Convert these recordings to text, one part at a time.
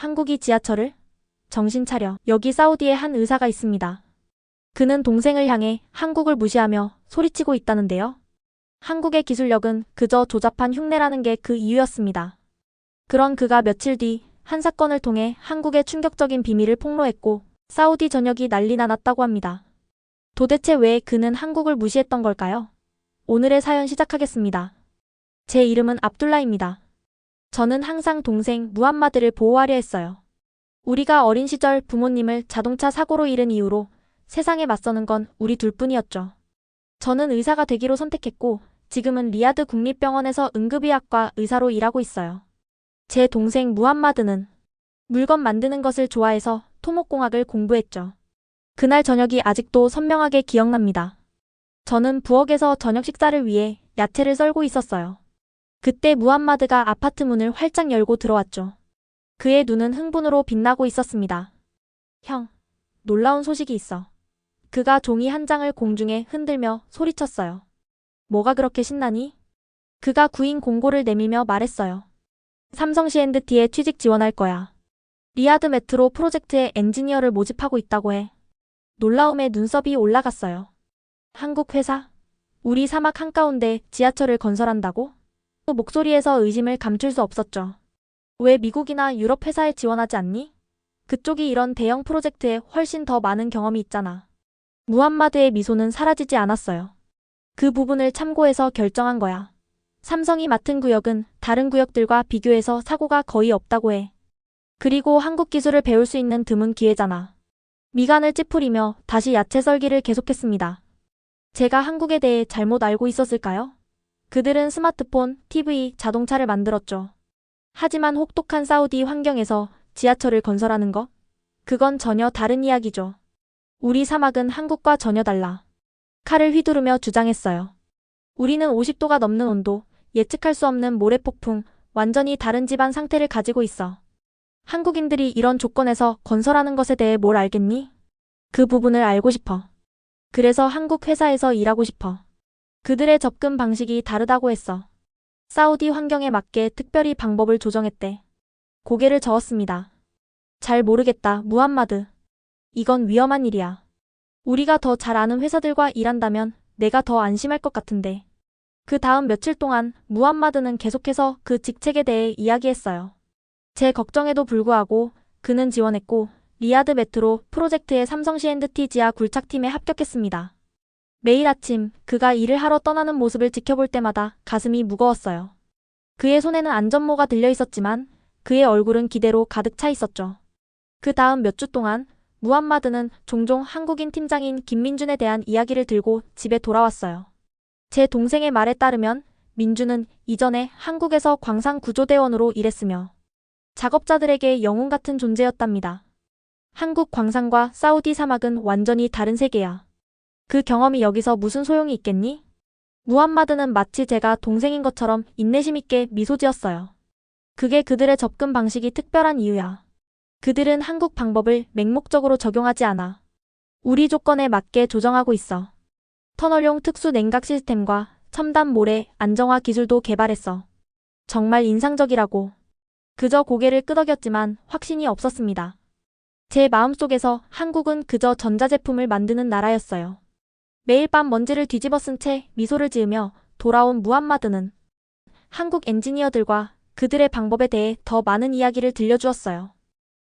한국이 지하철을? 정신 차려. 여기 사우디에 한 의사가 있습니다. 그는 동생을 향해 한국을 무시하며 소리치고 있다는데요. 한국의 기술력은 그저 조잡한 흉내라는 게 그 이유였습니다. 그런 그가 며칠 뒤 한 사건을 통해 한국의 충격적인 비밀을 폭로했고 사우디 전역이 난리가 났다고 합니다. 도대체 왜 그는 한국을 무시했던 걸까요? 오늘의 사연 시작하겠습니다. 제 이름은 압둘라입니다. 저는 항상 동생 무함마드를 보호하려 했어요. 우리가 어린 시절 부모님을 자동차 사고로 잃은 이후로 세상에 맞서는 건 우리 둘뿐이었죠. 저는 의사가 되기로 선택했고 지금은 리야드 국립병원에서 응급의학과 의사로 일하고 있어요. 제 동생 무함마드는 물건 만드는 것을 좋아해서 토목공학을 공부했죠. 그날 저녁이 아직도 선명하게 기억납니다. 저는 부엌에서 저녁 식사를 위해 야채를 썰고 있었어요. 그때 무함마드가 아파트 문을 활짝 열고 들어왔죠. 그의 눈은 흥분으로 빛나고 있었습니다. 형, 놀라운 소식이 있어. 그가 종이 한 장을 공중에 흔들며 소리쳤어요. 뭐가 그렇게 신나니? 그가 구인 공고를 내밀며 말했어요. 삼성 C&T에 취직 지원할 거야. 리야드 메트로 프로젝트에 엔지니어를 모집하고 있다고 해. 놀라움에 눈썹이 올라갔어요. 한국 회사? 우리 사막 한가운데 지하철을 건설한다고? 목소리에서 의심을 감출 수 없었죠. 왜 미국이나 유럽 회사에 지원하지 않니? 그쪽이 이런 대형 프로젝트에 훨씬 더 많은 경험이 있잖아. 무함마드의 미소는 사라지지 않았어요. 그 부분을 참고해서 결정한 거야. 삼성이 맡은 구역은 다른 구역들과 비교해서 사고가 거의 없다고 해. 그리고 한국 기술을 배울 수 있는 드문 기회잖아. 미간을 찌푸리며 다시 야채 썰기를 계속했습니다. 제가 한국에 대해 잘못 알고 있었을까요? 그들은 스마트폰, TV, 자동차를 만들었죠. 하지만 혹독한 사우디 환경에서 지하철을 건설하는 것? 그건 전혀 다른 이야기죠. 우리 사막은 한국과 전혀 달라. 칼을 휘두르며 주장했어요. 우리는 50도가 넘는 온도, 예측할 수 없는 모래폭풍, 완전히 다른 집안 상태를 가지고 있어. 한국인들이 이런 조건에서 건설하는 것에 대해 뭘 알겠니? 그 부분을 알고 싶어. 그래서 한국 회사에서 일하고 싶어. 그들의 접근 방식이 다르다고 했어. 사우디 환경에 맞게 특별히 방법을 조정했대. 고개를 저었습니다. 잘 모르겠다, 무함마드. 이건 위험한 일이야. 우리가 더 잘 아는 회사들과 일한다면 내가 더 안심할 것 같은데. 그 다음 며칠 동안 무함마드는 계속해서 그 직책에 대해 이야기했어요. 제 걱정에도 불구하고 그는 지원했고 리야드 메트로 프로젝트의 삼성 C&T 지하 굴착팀에 합격했습니다. 매일 아침 그가 일을 하러 떠나는 모습을 지켜볼 때마다 가슴이 무거웠어요. 그의 손에는 안전모가 들려 있었지만 그의 얼굴은 기대로 가득 차 있었죠. 그 다음 몇 주 동안 무함마드는 종종 한국인 팀장인 김민준에 대한 이야기를 들고 집에 돌아왔어요. 제 동생의 말에 따르면 민준은 이전에 한국에서 광산구조대원으로 일했으며 작업자들에게 영웅 같은 존재였답니다. 한국 광산과 사우디 사막은 완전히 다른 세계야. 그 경험이 여기서 무슨 소용이 있겠니? 무함마드는 마치 제가 동생인 것처럼 인내심 있게 미소 지었어요. 그게 그들의 접근 방식이 특별한 이유야. 그들은 한국 방법을 맹목적으로 적용하지 않아. 우리 조건에 맞게 조정하고 있어. 터널용 특수 냉각 시스템과 첨단 모래 안정화 기술도 개발했어. 정말 인상적이라고. 그저 고개를 끄덕였지만 확신이 없었습니다. 제 마음속에서 한국은 그저 전자제품을 만드는 나라였어요. 매일 밤 먼지를 뒤집어 쓴 채 미소를 지으며 돌아온 무함마드는 한국 엔지니어들과 그들의 방법에 대해 더 많은 이야기를 들려주었어요.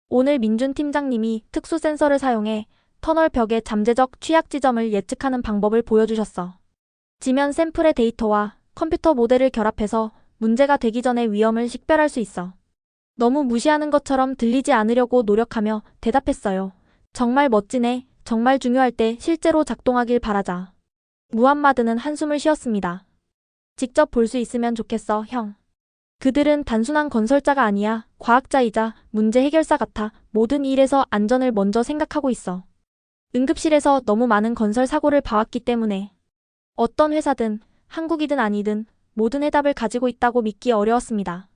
오늘 민준 팀장님이 특수 센서를 사용해 터널 벽의 잠재적 취약 지점을 예측하는 방법을 보여주셨어. 지면 샘플의 데이터와 컴퓨터 모델을 결합해서 문제가 되기 전에 위험을 식별할 수 있어. 너무 무시하는 것처럼 들리지 않으려고 노력하며 대답했어요. 정말 멋지네. 정말 중요할 때 실제로 작동하길 바라자. 무함마드는 한숨을 쉬었습니다. 직접 볼 수 있으면 좋겠어, 형. 그들은 단순한 건설자가 아니야. 과학자이자 문제 해결사 같아. 모든 일에서 안전을 먼저 생각하고 있어. 응급실에서 너무 많은 건설 사고를 봐왔기 때문에 어떤 회사든 한국이든 아니든 모든 해답을 가지고 있다고 믿기 어려웠습니다.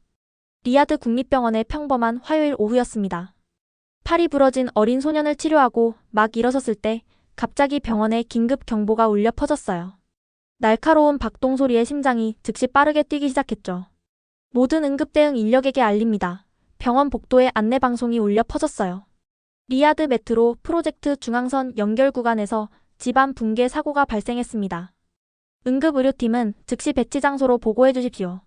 리야드 국립병원의 평범한 화요일 오후였습니다. 팔이 부러진 어린 소년을 치료하고 막 일어섰을 때 갑자기 병원에 긴급 경보가 울려 퍼졌어요. 날카로운 박동 소리에 심장이 즉시 빠르게 뛰기 시작했죠. 모든 응급대응 인력에게 알립니다. 병원 복도에 안내방송이 울려 퍼졌어요. 리야드 메트로 프로젝트 중앙선 연결 구간에서 집안 붕괴 사고가 발생했습니다. 응급의료팀은 즉시 배치 장소로 보고해 주십시오.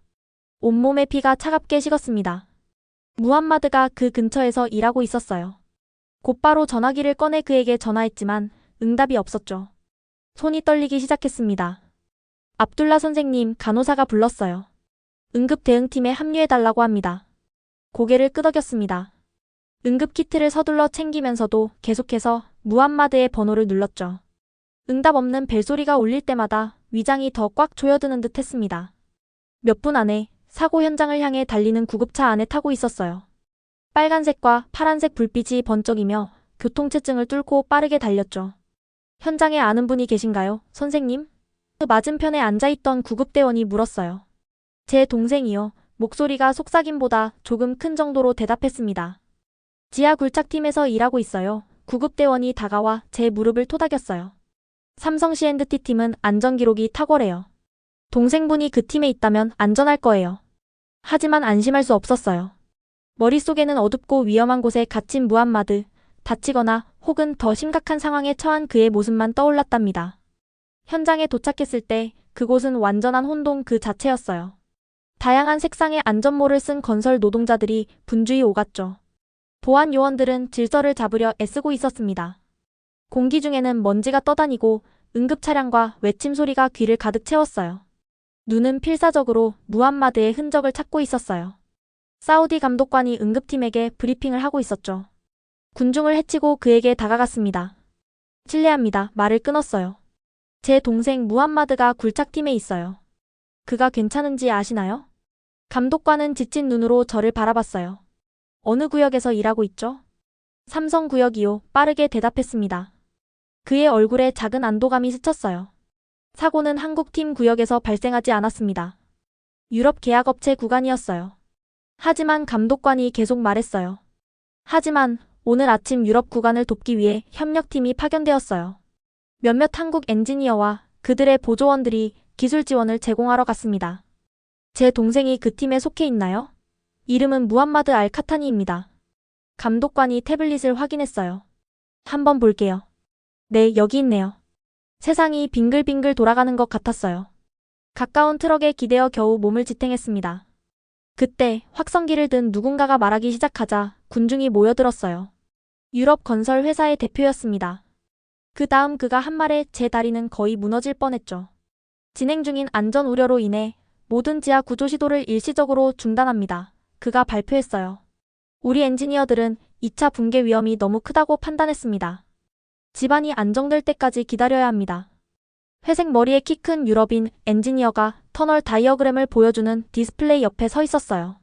온몸에 피가 차갑게 식었습니다. 무함마드가 그 근처에서 일하고 있었어요. 곧바로 전화기를 꺼내 그에게 전화했지만 응답이 없었죠. 손이 떨리기 시작했습니다. 압둘라 선생님, 간호사가 불렀어요. 응급 대응팀에 합류해달라고 합니다. 고개를 끄덕였습니다. 응급 키트를 서둘러 챙기면서도 계속해서 무함마드의 번호를 눌렀죠. 응답 없는 벨소리가 울릴 때마다 위장이 더 꽉 조여드는 듯 했습니다. 몇 분 안에 사고 현장을 향해 달리는 구급차 안에 타고 있었어요. 빨간색과 파란색 불빛이 번쩍이며 교통체증을 뚫고 빠르게 달렸죠. 현장에 아는 분이 계신가요, 선생님? 그 맞은편에 앉아있던 구급대원이 물었어요. 제 동생이요. 목소리가 속삭임보다 조금 큰 정도로 대답했습니다. 지하 굴착팀에서 일하고 있어요. 구급대원이 다가와 제 무릎을 토닥였어요. 삼성 C&T 팀은 안전기록이 탁월해요. 동생분이 그 팀에 있다면 안전할 거예요. 하지만 안심할 수 없었어요. 머릿속에는 어둡고 위험한 곳에 갇힌 무함마드, 다치거나 혹은 더 심각한 상황에 처한 그의 모습만 떠올랐답니다. 현장에 도착했을 때 그곳은 완전한 혼동 그 자체였어요. 다양한 색상의 안전모를 쓴 건설 노동자들이 분주히 오갔죠. 보안 요원들은 질서를 잡으려 애쓰고 있었습니다. 공기 중에는 먼지가 떠다니고 응급차량과 외침 소리가 귀를 가득 채웠어요. 눈은 필사적으로 무함마드의 흔적을 찾고 있었어요. 사우디 감독관이 응급팀에게 브리핑을 하고 있었죠. 군중을 헤치고 그에게 다가갔습니다. 실례합니다. 말을 끊었어요. 제 동생 무함마드가 굴착팀에 있어요. 그가 괜찮은지 아시나요? 감독관은 지친 눈으로 저를 바라봤어요. 어느 구역에서 일하고 있죠? 삼성 구역이요. 빠르게 대답했습니다. 그의 얼굴에 작은 안도감이 스쳤어요. 사고는 한국팀 구역에서 발생하지 않았습니다. 유럽 계약업체 구간이었어요. 하지만 감독관이 계속 말했어요. 하지만 오늘 아침 유럽 구간을 돕기 위해 협력팀이 파견되었어요. 몇몇 한국 엔지니어와 그들의 보조원들이 기술 지원을 제공하러 갔습니다. 제 동생이 그 팀에 속해 있나요? 이름은 무함마드 알카타니입니다. 감독관이 태블릿을 확인했어요. 한번 볼게요. 네, 여기 있네요. 세상이 빙글빙글 돌아가는 것 같았어요. 가까운 트럭에 기대어 겨우 몸을 지탱했습니다. 그때 확성기를 든 누군가가 말하기 시작하자 군중이 모여들었어요. 유럽 건설 회사의 대표였습니다. 그 다음 그가 한 말에 제 다리는 거의 무너질 뻔했죠. 진행 중인 안전 우려로 인해 모든 지하 구조 시도를 일시적으로 중단합니다. 그가 발표했어요. 우리 엔지니어들은 2차 붕괴 위험이 너무 크다고 판단했습니다. 집안이 안정될 때까지 기다려야 합니다. 회색 머리에 키 큰 유럽인 엔지니어가 터널 다이어그램을 보여주는 디스플레이 옆에 서 있었어요.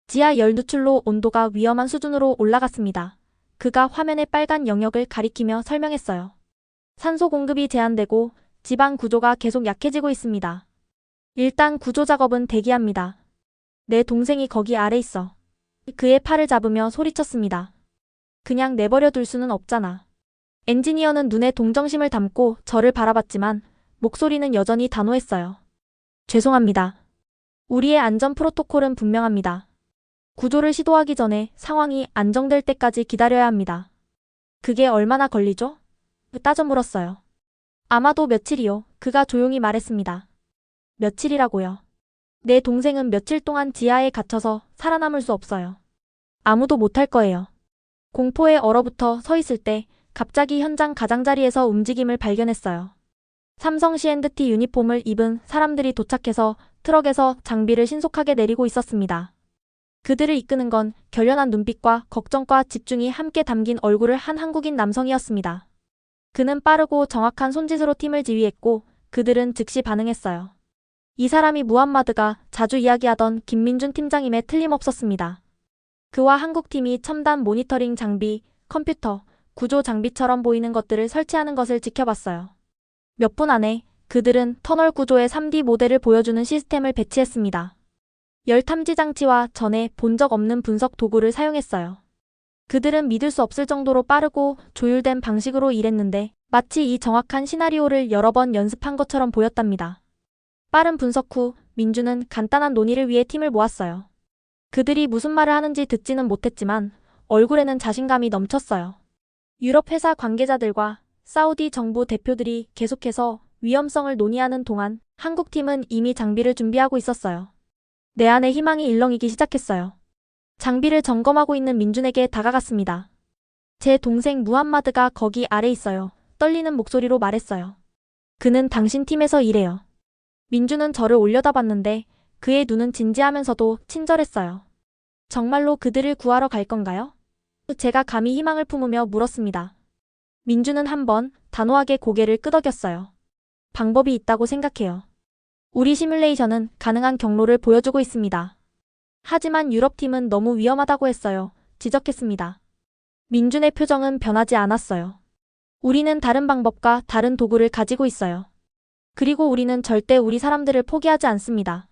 지하 열 누출로 온도가 위험한 수준으로 올라갔습니다. 그가 화면의 빨간 영역을 가리키며 설명했어요. 산소 공급이 제한되고 집안 구조가 계속 약해지고 있습니다. 일단 구조 작업은 대기합니다. 내 동생이 거기 아래 있어. 그의 팔을 잡으며 소리쳤습니다. 그냥 내버려 둘 수는 없잖아. 엔지니어는 눈에 동정심을 담고 저를 바라봤지만 목소리는 여전히 단호했어요. 죄송합니다. 우리의 안전 프로토콜은 분명합니다. 구조를 시도하기 전에 상황이 안정될 때까지 기다려야 합니다. 그게 얼마나 걸리죠? 따져 물었어요. 아마도 며칠이요. 그가 조용히 말했습니다. 며칠이라고요. 내 동생은 며칠 동안 지하에 갇혀서 살아남을 수 없어요. 아무도 못할 거예요. 공포에 얼어붙어 서 있을 때 갑자기 현장 가장자리에서 움직임을 발견했어요. 삼성 C&T 유니폼을 입은 사람들이 도착해서 트럭에서 장비를 신속하게 내리고 있었습니다. 그들을 이끄는 건 결연한 눈빛과 걱정과 집중이 함께 담긴 얼굴을 한 한국인 남성이었습니다. 그는 빠르고 정확한 손짓으로 팀을 지휘했고 그들은 즉시 반응했어요. 이 사람이 무함마드가 자주 이야기하던 김민준 팀장임에 틀림없었습니다. 그와 한국팀이 첨단 모니터링 장비, 컴퓨터, 구조 장비처럼 보이는 것들을 설치하는 것을 지켜봤어요. 몇 분 안에 그들은 터널 구조의 3D 모델을 보여주는 시스템을 배치했습니다. 열 탐지 장치와 전에 본 적 없는 분석 도구를 사용했어요. 그들은 믿을 수 없을 정도로 빠르고 조율된 방식으로 일했는데 마치 이 정확한 시나리오를 여러 번 연습한 것처럼 보였답니다. 빠른 분석 후 민주는 간단한 논의를 위해 팀을 모았어요. 그들이 무슨 말을 하는지 듣지는 못했지만 얼굴에는 자신감이 넘쳤어요. 유럽 회사 관계자들과 사우디 정부 대표들이 계속해서 위험성을 논의하는 동안 한국팀은 이미 장비를 준비하고 있었어요. 내 안에 희망이 일렁이기 시작했어요. 장비를 점검하고 있는 민준에게 다가갔습니다. 제 동생 무함마드가 거기 아래 있어요. 떨리는 목소리로 말했어요. 그는 당신 팀에서 일해요. 민준은 저를 올려다봤는데 그의 눈은 진지하면서도 친절했어요. 정말로 그들을 구하러 갈 건가요? 제가 감히 희망을 품으며 물었습니다. 민준은 한번 단호하게 고개를 끄덕였어요. 방법이 있다고 생각해요. 우리 시뮬레이션은 가능한 경로를 보여주고 있습니다. 하지만 유럽팀은 너무 위험하다고 했어요. 지적했습니다. 민준의 표정은 변하지 않았어요. 우리는 다른 방법과 다른 도구를 가지고 있어요. 그리고 우리는 절대 우리 사람들을 포기하지 않습니다.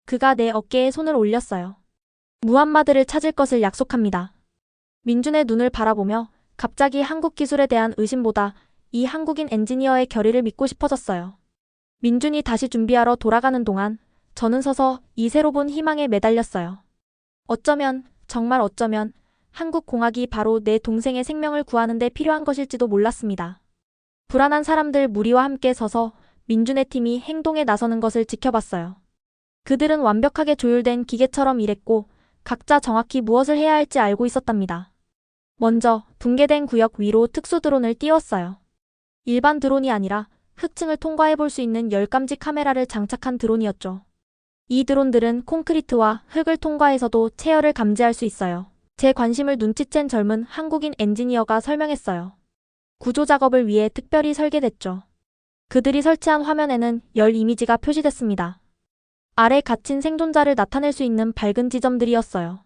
그가 내 어깨에 손을 올렸어요. 무함마드를 찾을 것을 약속합니다. 민준의 눈을 바라보며 갑자기 한국 기술에 대한 의심보다 이 한국인 엔지니어의 결의를 믿고 싶어졌어요. 민준이 다시 준비하러 돌아가는 동안 저는 서서 이 새로 본 희망에 매달렸어요. 어쩌면, 정말 어쩌면 한국 공학이 바로 내 동생의 생명을 구하는 데 필요한 것일지도 몰랐습니다. 불안한 사람들 무리와 함께 서서 민준의 팀이 행동에 나서는 것을 지켜봤어요. 그들은 완벽하게 조율된 기계처럼 일했고 각자 정확히 무엇을 해야 할지 알고 있었답니다. 먼저 붕괴된 구역 위로 특수 드론을 띄웠어요. 일반 드론이 아니라 흑층을 통과해볼 수 있는 열감지 카메라를 장착한 드론이었죠. 이 드론들은 콘크리트와 흙을 통과해서도 체열을 감지할 수 있어요. 제 관심을 눈치챈 젊은 한국인 엔지니어가 설명했어요. 구조 작업을 위해 특별히 설계됐죠. 그들이 설치한 화면에는 열 이미지가 표시됐습니다. 아래 갇힌 생존자를 나타낼 수 있는 밝은 지점들이었어요.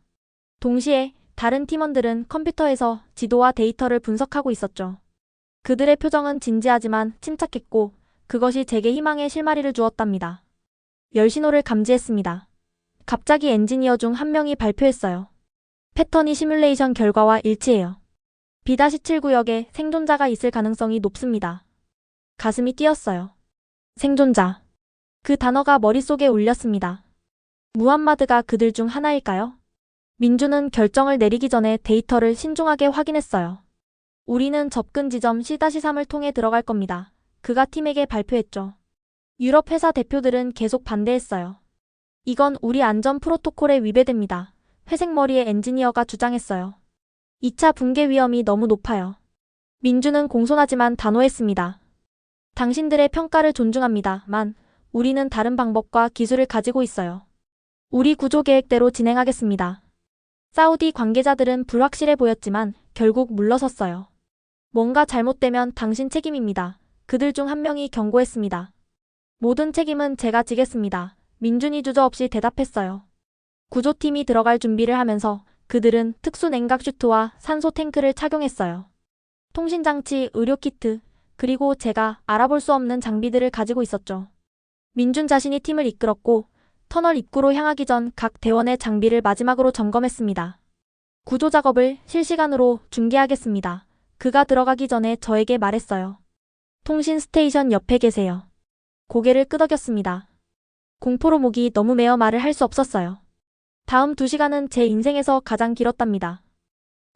동시에 다른 팀원들은 컴퓨터에서 지도와 데이터를 분석하고 있었죠. 그들의 표정은 진지하지만 침착했고 그것이 제게 희망의 실마리를 주었답니다. 열 신호를 감지했습니다. 갑자기 엔지니어 중 한 명이 발표했어요. 패턴이 시뮬레이션 결과와 일치해요. B-7 구역에 생존자가 있을 가능성이 높습니다. 가슴이 뛰었어요. 생존자. 그 단어가 머릿속에 울렸습니다. 무함마드가 그들 중 하나일까요? 민준은 결정을 내리기 전에 데이터를 신중하게 확인했어요. 우리는 접근 지점 C-3을 통해 들어갈 겁니다. 그가 팀에게 발표했죠. 유럽 회사 대표들은 계속 반대했어요. 이건 우리 안전 프로토콜에 위배됩니다. 회색 머리의 엔지니어가 주장했어요. 2차 붕괴 위험이 너무 높아요. 민준은 공손하지만 단호했습니다. 당신들의 평가를 존중합니다만 우리는 다른 방법과 기술을 가지고 있어요. 우리 구조 계획대로 진행하겠습니다. 사우디 관계자들은 불확실해 보였지만 결국 물러섰어요. 뭔가 잘못되면 당신 책임입니다. 그들 중 한 명이 경고했습니다. 모든 책임은 제가 지겠습니다. 민준이 주저없이 대답했어요. 구조팀이 들어갈 준비를 하면서 그들은 특수 냉각 슈트와 산소 탱크를 착용했어요. 통신장치, 의료키트, 그리고 제가 알아볼 수 없는 장비들을 가지고 있었죠. 민준 자신이 팀을 이끌었고 터널 입구로 향하기 전 각 대원의 장비를 마지막으로 점검했습니다. 구조 작업을 실시간으로 중계하겠습니다. 그가 들어가기 전에 저에게 말했어요. 통신 스테이션 옆에 계세요. 고개를 끄덕였습니다. 공포로 목이 너무 메어 말을 할 수 없었어요. 다음 2시간은 제 인생에서 가장 길었답니다.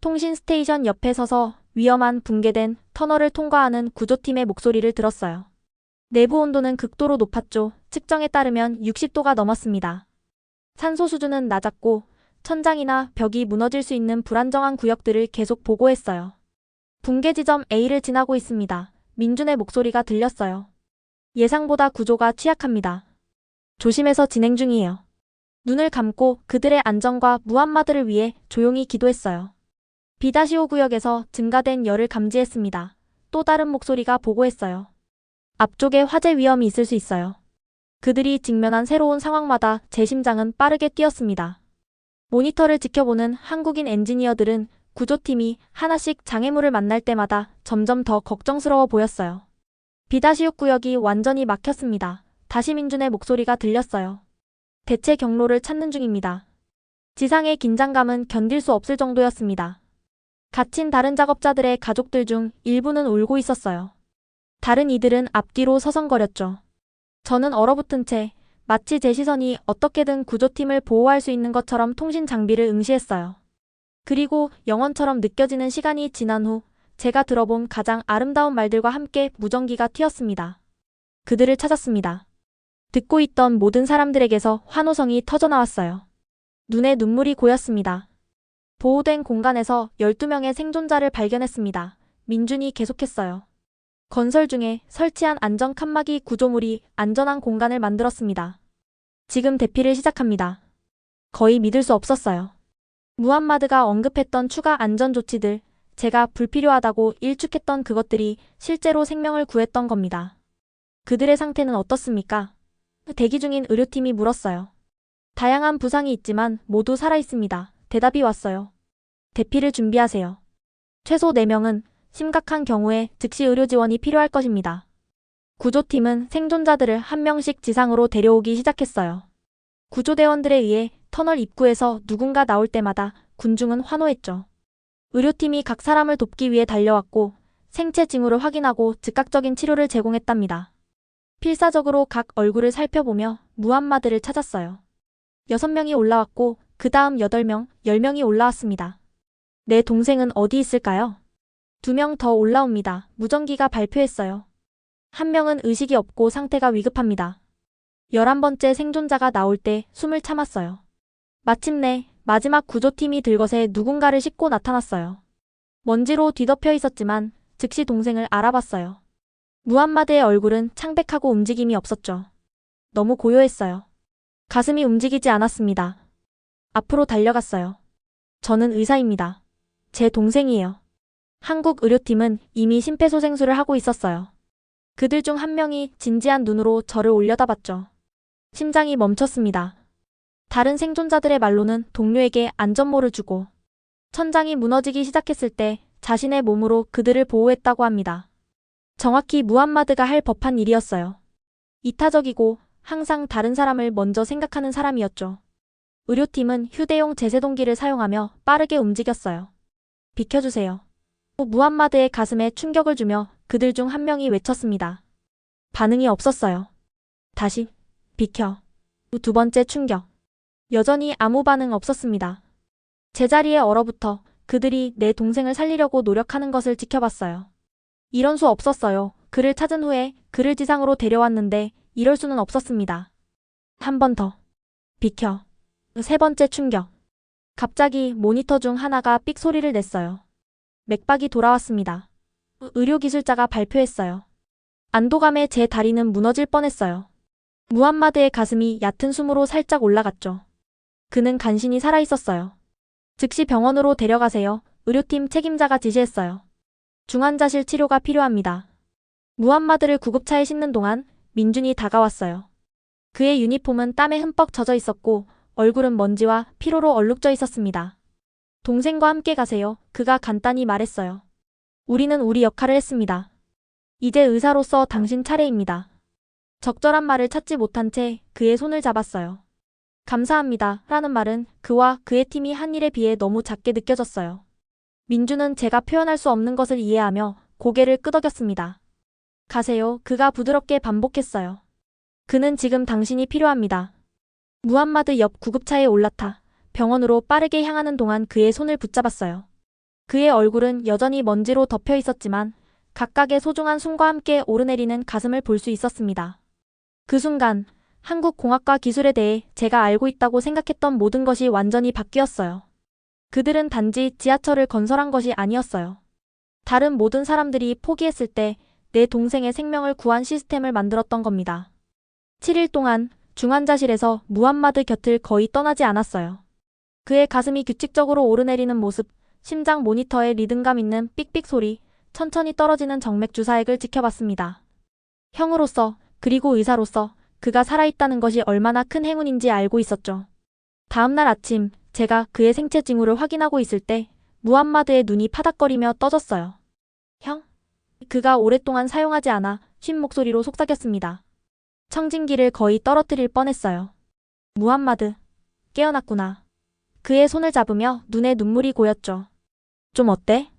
통신 스테이션 옆에 서서 위험한 붕괴된 터널을 통과하는 구조팀의 목소리를 들었어요. 내부 온도는 극도로 높았죠. 측정에 따르면 60도가 넘었습니다. 산소 수준은 낮았고 천장이나 벽이 무너질 수 있는 불안정한 구역들을 계속 보고했어요. 붕괴 지점 A를 지나고 있습니다. 민준의 목소리가 들렸어요. 예상보다 구조가 취약합니다. 조심해서 진행 중이에요. 눈을 감고 그들의 안전과 무함마드를 위해 조용히 기도했어요. B-5 구역에서 증가된 열을 감지했습니다. 또 다른 목소리가 보고했어요. 앞쪽에 화재 위험이 있을 수 있어요. 그들이 직면한 새로운 상황마다 제 심장은 빠르게 뛰었습니다. 모니터를 지켜보는 한국인 엔지니어들은 구조팀이 하나씩 장애물을 만날 때마다 점점 더 걱정스러워 보였어요. B-6 구역이 완전히 막혔습니다. 다시 민준의 목소리가 들렸어요. 대체 경로를 찾는 중입니다. 지상의 긴장감은 견딜 수 없을 정도였습니다. 갇힌 다른 작업자들의 가족들 중 일부는 울고 있었어요. 다른 이들은 앞뒤로 서성거렸죠. 저는 얼어붙은 채 마치 제 시선이 어떻게든 구조팀을 보호할 수 있는 것처럼 통신 장비를 응시했어요. 그리고 영원처럼 느껴지는 시간이 지난 후 제가 들어본 가장 아름다운 말들과 함께 무전기가 튀었습니다. 그들을 찾았습니다. 듣고 있던 모든 사람들에게서 환호성이 터져나왔어요. 눈에 눈물이 고였습니다. 보호된 공간에서 12명의 생존자를 발견했습니다. 민준이 계속했어요. 건설 중에 설치한 안전 칸막이 구조물이 안전한 공간을 만들었습니다. 지금 대피를 시작합니다. 거의 믿을 수 없었어요. 무함마드가 언급했던 추가 안전 조치들, 제가 불필요하다고 일축했던 그것들이 실제로 생명을 구했던 겁니다. 그들의 상태는 어떻습니까? 대기 중인 의료팀이 물었어요. 다양한 부상이 있지만 모두 살아있습니다. 대답이 왔어요. 대피를 준비하세요. 최소 4명은 심각한 경우에 즉시 의료 지원이 필요할 것입니다. 구조팀은 생존자들을 한 명씩 지상으로 데려오기 시작했어요. 구조대원들에 의해 터널 입구에서 누군가 나올 때마다 군중은 환호했죠. 의료팀이 각 사람을 돕기 위해 달려왔고 생체 징후를 확인하고 즉각적인 치료를 제공했답니다. 필사적으로 각 얼굴을 살펴보며 무함마드를 찾았어요. 6명이 올라왔고 그 다음 8명, 10명이 올라왔습니다. 내 동생은 어디 있을까요? 2명 더 올라옵니다. 무전기가 발표했어요. 1명은 의식이 없고 상태가 위급합니다. 11번째 생존자가 나올 때 숨을 참았어요. 마침내 마지막 구조팀이 들것에 누군가를 싣고 나타났어요. 먼지로 뒤덮여 있었지만 즉시 동생을 알아봤어요. 무함마드의 얼굴은 창백하고 움직임이 없었죠. 너무 고요했어요. 가슴이 움직이지 않았습니다. 앞으로 달려갔어요. 저는 의사입니다. 제 동생이에요. 한국 의료팀은 이미 심폐소생술을 하고 있었어요. 그들 중 한 명이 진지한 눈으로 저를 올려다봤죠. 심장이 멈췄습니다. 다른 생존자들의 말로는 동료에게 안전모를 주고 천장이 무너지기 시작했을 때 자신의 몸으로 그들을 보호했다고 합니다. 정확히 무함마드가 할 법한 일이었어요. 이타적이고 항상 다른 사람을 먼저 생각하는 사람이었죠. 의료팀은 휴대용 제세동기를 사용하며 빠르게 움직였어요. 비켜주세요. 무함마드의 가슴에 충격을 주며 그들 중 한 명이 외쳤습니다. 반응이 없었어요. 다시 비켜. 2번째 충격. 여전히 아무 반응 없었습니다. 제자리에 얼어붙어 그들이 내 동생을 살리려고 노력하는 것을 지켜봤어요. 이런 수 없었어요. 그를 찾은 후에 그를 지상으로 데려왔는데 이럴 수는 없었습니다. 한 번 더. 비켜. 3번째 충격. 갑자기 모니터 중 하나가 삑 소리를 냈어요. 맥박이 돌아왔습니다. 의료기술자가 발표했어요. 안도감에 제 다리는 무너질 뻔했어요. 무함마드의 가슴이 얕은 숨으로 살짝 올라갔죠. 그는 간신히 살아있었어요. 즉시 병원으로 데려가세요. 의료팀 책임자가 지시했어요. 중환자실 치료가 필요합니다. 무함마드를 구급차에 싣는 동안 민준이 다가왔어요. 그의 유니폼은 땀에 흠뻑 젖어 있었고 얼굴은 먼지와 피로로 얼룩져 있었습니다. 동생과 함께 가세요. 그가 간단히 말했어요. 우리는 우리 역할을 했습니다. 이제 의사로서 당신 차례입니다. 적절한 말을 찾지 못한 채 그의 손을 잡았어요. 감사합니다. 라는 말은 그와 그의 팀이 한 일에 비해 너무 작게 느껴졌어요. 민주는 제가 표현할 수 없는 것을 이해하며 고개를 끄덕였습니다. 가세요. 그가 부드럽게 반복했어요. 그는 지금 당신이 필요합니다. 무함마드 옆 구급차에 올라타 병원으로 빠르게 향하는 동안 그의 손을 붙잡았어요. 그의 얼굴은 여전히 먼지로 덮여 있었지만 각각의 소중한 숨과 함께 오르내리는 가슴을 볼 수 있었습니다. 그 순간 한국 공학과 기술에 대해 제가 알고 있다고 생각했던 모든 것이 완전히 바뀌었어요. 그들은 단지 지하철을 건설한 것이 아니었어요. 다른 모든 사람들이 포기했을 때 내 동생의 생명을 구한 시스템을 만들었던 겁니다. 7일 동안 중환자실에서 무함마드 곁을 거의 떠나지 않았어요. 그의 가슴이 규칙적으로 오르내리는 모습, 심장 모니터의 리듬감 있는 삑삑 소리, 천천히 떨어지는 정맥 주사액을 지켜봤습니다. 형으로서 그리고 의사로서 그가 살아있다는 것이 얼마나 큰 행운인지 알고 있었죠. 다음날 아침 제가 그의 생체 징후를 확인하고 있을 때 무함마드의 눈이 파닥거리며 떠졌어요. 형? 그가 오랫동안 사용하지 않아 쉰 목소리로 속삭였습니다. 청진기를 거의 떨어뜨릴 뻔했어요. 무함마드, 깨어났구나. 그의 손을 잡으며 눈에 눈물이 고였죠. 좀 어때?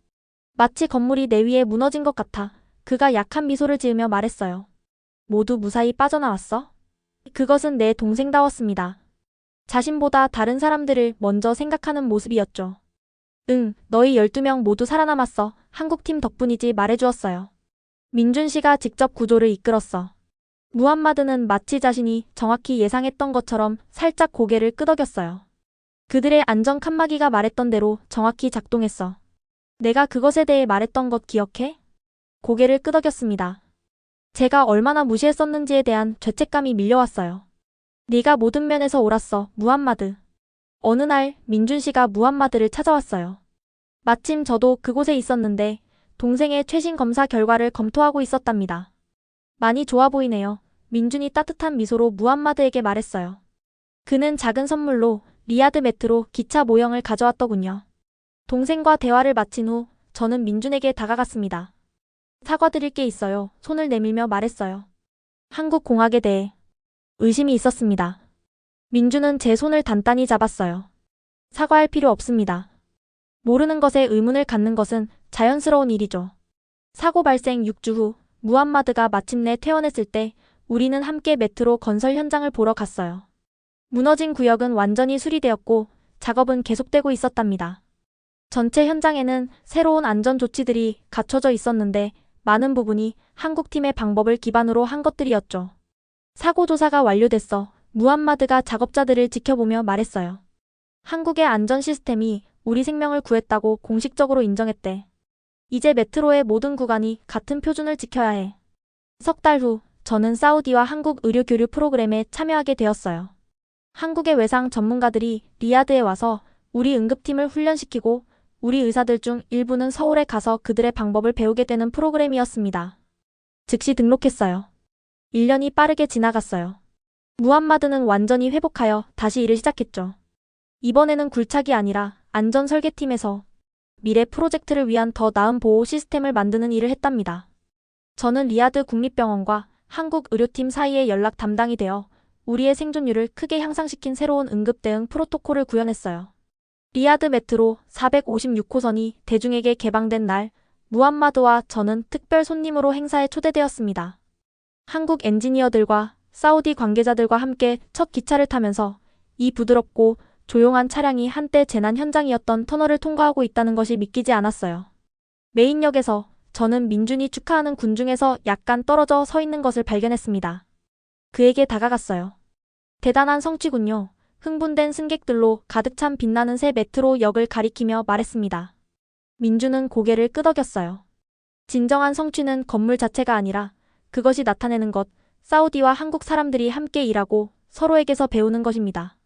마치 건물이 내 위에 무너진 것 같아. 그가 약한 미소를 지으며 말했어요. 모두 무사히 빠져나왔어? 그것은 내 동생다웠습니다. 자신보다 다른 사람들을 먼저 생각하는 모습이었죠. 응, 너희 12명 모두 살아남았어. 한국팀 덕분이지 말해주었어요. 민준 씨가 직접 구조를 이끌었어. 무함마드는 마치 자신이 정확히 예상했던 것처럼 살짝 고개를 끄덕였어요. 그들의 안전 칸막이가 말했던 대로 정확히 작동했어. 내가 그것에 대해 말했던 것 기억해? 고개를 끄덕였습니다. 제가 얼마나 무시했었는지에 대한 죄책감이 밀려왔어요. 네가 모든 면에서 옳았어, 무함마드. 어느 날 민준 씨가 무함마드를 찾아왔어요. 마침 저도 그곳에 있었는데 동생의 최신 검사 결과를 검토하고 있었답니다. 많이 좋아 보이네요. 민준이 따뜻한 미소로 무함마드에게 말했어요. 그는 작은 선물로 리야드 메트로 기차 모형을 가져왔더군요. 동생과 대화를 마친 후 저는 민준에게 다가갔습니다. 사과드릴 게 있어요. 손을 내밀며 말했어요. 한국공학에 대해 의심이 있었습니다. 민준은 제 손을 단단히 잡았어요. 사과할 필요 없습니다. 모르는 것에 의문을 갖는 것은 자연스러운 일이죠. 사고 발생 6주 후 무함마드가 마침내 퇴원했을 때 우리는 함께 메트로 건설 현장을 보러 갔어요. 무너진 구역은 완전히 수리되었고 작업은 계속되고 있었답니다. 전체 현장에는 새로운 안전 조치들이 갖춰져 있었는데 많은 부분이 한국팀의 방법을 기반으로 한 것들이었죠. 사고 조사가 완료됐어. 무함마드가 작업자들을 지켜보며 말했어요. 한국의 안전 시스템이 우리 생명을 구했다고 공식적으로 인정했대. 이제 메트로의 모든 구간이 같은 표준을 지켜야 해. 석 달 후 저는 사우디와 한국 의료 교류 프로그램에 참여하게 되었어요. 한국의 외상 전문가들이 리야드에 와서 우리 응급팀을 훈련시키고 우리 의사들 중 일부는 서울에 가서 그들의 방법을 배우게 되는 프로그램이었습니다. 즉시 등록했어요. 1년이 빠르게 지나갔어요. 무함마드는 완전히 회복하여 다시 일을 시작했죠. 이번에는 굴착이 아니라 안전 설계팀에서 미래 프로젝트를 위한 더 나은 보호 시스템을 만드는 일을 했답니다. 저는 리야드 국립병원과 한국 의료팀 사이의 연락 담당이 되어 우리의 생존율을 크게 향상시킨 새로운 응급 대응 프로토콜을 구현했어요. 리야드 메트로 456호선이 대중에게 개방된 날, 무함마드와 저는 특별 손님으로 행사에 초대되었습니다. 한국 엔지니어들과 사우디 관계자들과 함께 첫 기차를 타면서 이 부드럽고 조용한 차량이 한때 재난 현장이었던 터널을 통과하고 있다는 것이 믿기지 않았어요. 메인역에서 저는 민준이 축하하는 군중에서 약간 떨어져 서 있는 것을 발견했습니다. 그에게 다가갔어요. 대단한 성취군요. 흥분된 승객들로 가득 찬 빛나는 새 메트로 역을 가리키며 말했습니다. 민준은 고개를 끄덕였어요. 진정한 성취는 건물 자체가 아니라 그것이 나타내는 것, 사우디와 한국 사람들이 함께 일하고 서로에게서 배우는 것입니다.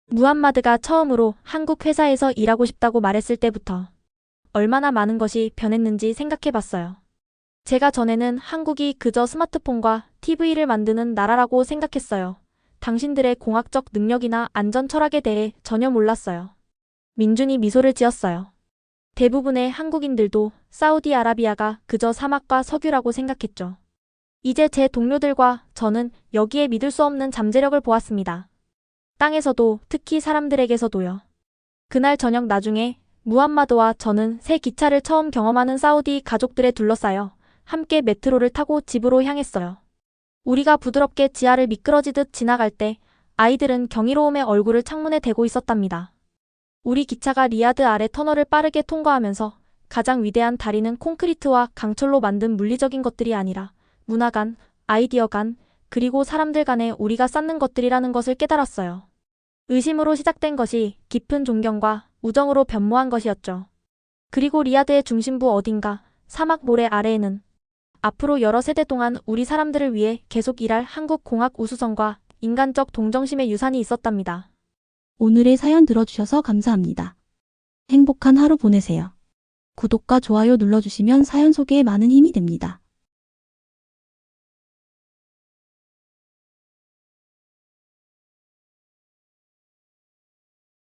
무함마드가 처음으로 한국 회사에서 일하고 싶다고 말했을 때부터 얼마나 많은 것이 변했는지 생각해봤어요. 제가 전에는 한국이 그저 스마트폰과 TV를 만드는 나라라고 생각했어요. 당신들의 공학적 능력이나 안전 철학에 대해 전혀 몰랐어요. 민준이 미소를 지었어요. 대부분의 한국인들도 사우디아라비아가 그저 사막과 석유라고 생각했죠. 이제 제 동료들과 저는 여기에 믿을 수 없는 잠재력을 보았습니다. 땅에서도 특히 사람들에게서도요. 그날 저녁 나중에 무함마드와 저는 새 기차를 처음 경험하는 사우디 가족들에 둘러싸여 함께 메트로를 타고 집으로 향했어요. 우리가 부드럽게 지하를 미끄러지듯 지나갈 때 아이들은 경이로움에 얼굴을 창문에 대고 있었답니다. 우리 기차가 리야드 아래 터널을 빠르게 통과하면서 가장 위대한 다리는 콘크리트와 강철로 만든 물리적인 것들이 아니라 문화 간, 아이디어 간, 그리고 사람들 간에 우리가 쌓는 것들이라는 것을 깨달았어요. 의심으로 시작된 것이 깊은 존경과 우정으로 변모한 것이었죠. 그리고 리야드의 중심부 어딘가 사막 모래 아래에는 앞으로 여러 세대 동안 우리 사람들을 위해 계속 일할 한국 공학 우수성과 인간적 동정심의 유산이 있었답니다. 오늘의 사연 들어주셔서 감사합니다. 행복한 하루 보내세요. 구독과 좋아요 눌러주시면 사연 소개에 많은 힘이 됩니다.